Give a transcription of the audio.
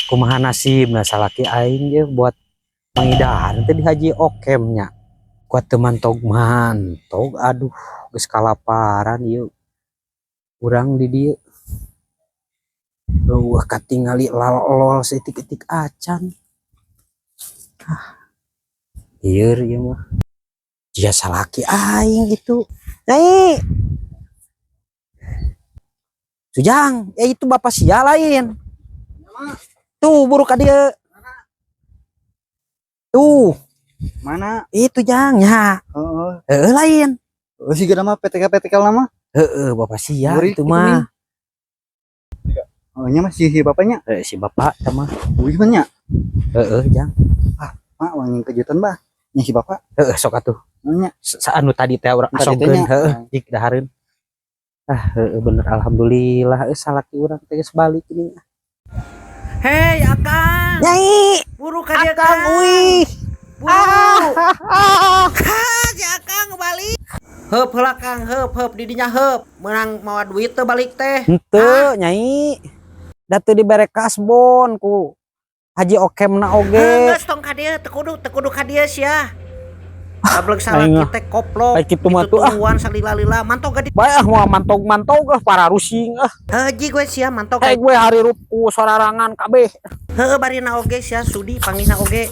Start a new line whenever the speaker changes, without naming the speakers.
kumaha nasib nah salaki aing ge buat mangidahan teh di haji okemnya kuat teman tog mantog aduh geus kalaparan ieu urang di dieu eueuh katingali lol setik-etik acan ieu mah dia salaki aing gitu nyai Sujang itu bapak sia lain tuh buruk ka dieu tuh
Mana?
itu jang ya lain
Si nama PTK lama?
bapak sia
Buri
itu
gitu
mah
Oh, nya masih si bapaknya.
si bapak sama
Gimana?
jang
Mak wangi kejutan bah. Nya si bapak.
sok atuh
Nya
saanu tadi teh urang
Tadi
asongkeun
tehnya.
dik dahareun bener alhamdulillah salaki urang teh geus balik ini
Hei Akang,
nyai
buru ka dieu
Akang wih
buru. Si Akang balik. Heup heula Kang, heup di dinya heup. Menang mawa duit teh balik teh.
henteu nyai da teu dibere kasbon ku Haji Okemna oge
Geus tong ka dieu teu kudu ka dieu sia. Ableg salah
Aing
kita koplok.
Ai kitu mah tuh,
Tuan salila-lila mantog gadi.
bae moal mantog para rusing
Haji gue sia mantog.
gue hari rupu sorarangan kabeh
Heueuh barina oge sia sudi panggihna oge.